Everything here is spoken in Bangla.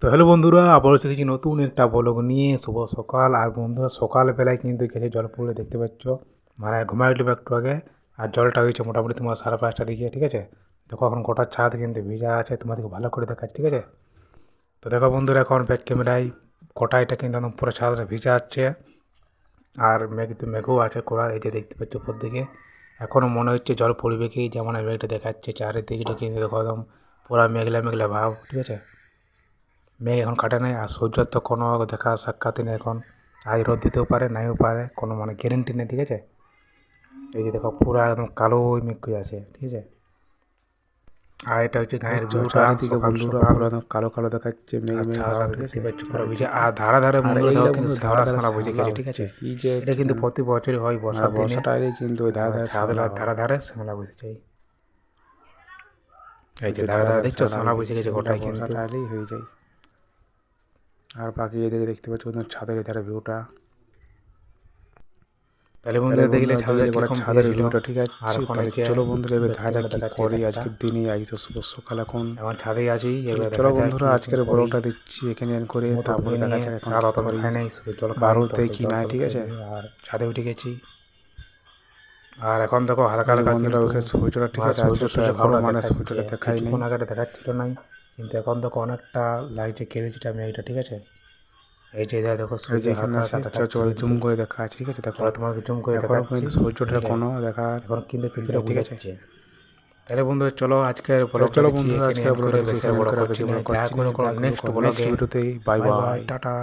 তো হ্যালো বন্ধুরা, আবার এসে দেখি নতুন একটা ব্লগ নিয়ে। শুভ সকাল। আর বন্ধুরা সকালবেলায় কিন্তু গেছে জল পড়ে দেখতে পাচ্ছ, মানে ঘুমাই উঠবে একটু আগে। আর জলটা হয়েছে মোটামুটি তোমার 5:30টার দিকে, ঠিক আছে। দেখো এখন গোটা ছাদ কিন্তু ভিজা আছে, তোমাদেরকে ভালো করে দেখাচ্ছি, ঠিক আছে। তো দেখো বন্ধুরা, এখন ব্যাক ক্যামেরায় গোটাইটা কিন্তু একদম পুরো ছাদটা ভিজা আছে। আর মেঘও আছে কোরা, এই যে দেখতে পাচ্ছ উপর দিকে। এখনও মনে হচ্ছে জল পড়বে কি, যেমন মেঘটা দেখাচ্ছে চারিদিকটা কিন্তু দেখো একদম পুরো মেঘলা মেঘলা ভাব, ঠিক আছে। মেঘ এখন কাটে নাই, আর সূর্যের তো কোনো দেখা সাক্ষাৎই নেই এখন। আজ রোদ দিতেও পারে, নাইও পারে, কোনো মানে গ্যারেন্টি নেই, ঠিক আছে। এই যে দেখো পুরো একদম কালো মেঘ হয়ে আছে, ঠিক আছে। আর এটা হচ্ছে গায়ের ভিউটা চারিদিকে সকাল বন্ধুরা সকাল। পুরো একদম কালো কালো দেখাচ্ছে, মেঘ মেঘ ভাব, ঠিক আছে। দেখতে পাচ্ছ পুরো ভিজে। আর ধারে ধারে বন্ধুরা দেখো কিন্তু শ্যাওলা শ্যাওলা বুঝে গেছে, ঠিক আছে। কি যে এটা কিন্তু প্রতি বছরই হয় বর্ষার দিনে। বর্ষাটা এলেই কিন্তু ওই ধারে ধারে শ্যাওলা হয়। ধারে ধারে শ্যাওলা বুঝেছে। এই যে ধারে ধারে দেখছো শ্যাওলা বুঝে গেছে গোটাই কিন্তু। বর্ষাটা এলেই হয়ে যায়। আর বাকি এদিকে দেখতে পাচ্ছ ছাদের ধারে ভিউটা। তাহলে বন্ধুরা দেখলে ছাদের ভিউটা, ঠিক আছে। আর এখন তাহলে চলো বন্ধুরা এবার দেখা যাক কি করি দেখাচ্ছি আজকের দিনে। আজ তো শুভ সকাল এখন ছাদেই আছি। চলো বন্ধুরা আজকের ব্লগটা দিচ্ছি এখানে এন্ড করে, তারপরে দেখা যাক এখন কি করি, বারোতে কি না, ঠিক আছে। আর ছাদে উঠে গেছি। আর এখন দেখো হালকা হালকা বন্ধুরা ওখানে সূর্যটা, ঠিক আছে, মানে সূর্যটা দেখাই নেই। কিছুক্ষণ আগে দেখাচ্ছিল না, কিন্তু এখন দেখো অনেকটা লাগছে কেড়েছিটা মেঘটা, ঠিক আছে। এই যে দেখো সূর্য জুম করে দেখা আছে, ঠিক আছে। দেখো তোমাকে জুম করে এখনো কিন্তু সূর্যটা কোনো দেখা এখন কিন্তু ফিল্টার ঠিক বুঝে আছে। যাচ্ছে। তাহলে বন্ধুরা চলো আজকের ব্লগটা বন্ধুরা আজকের ব্লগটা বেশি বড় করছি না। দেখা করছি নেক্সট ভিডিওতে। Bye bye, tata.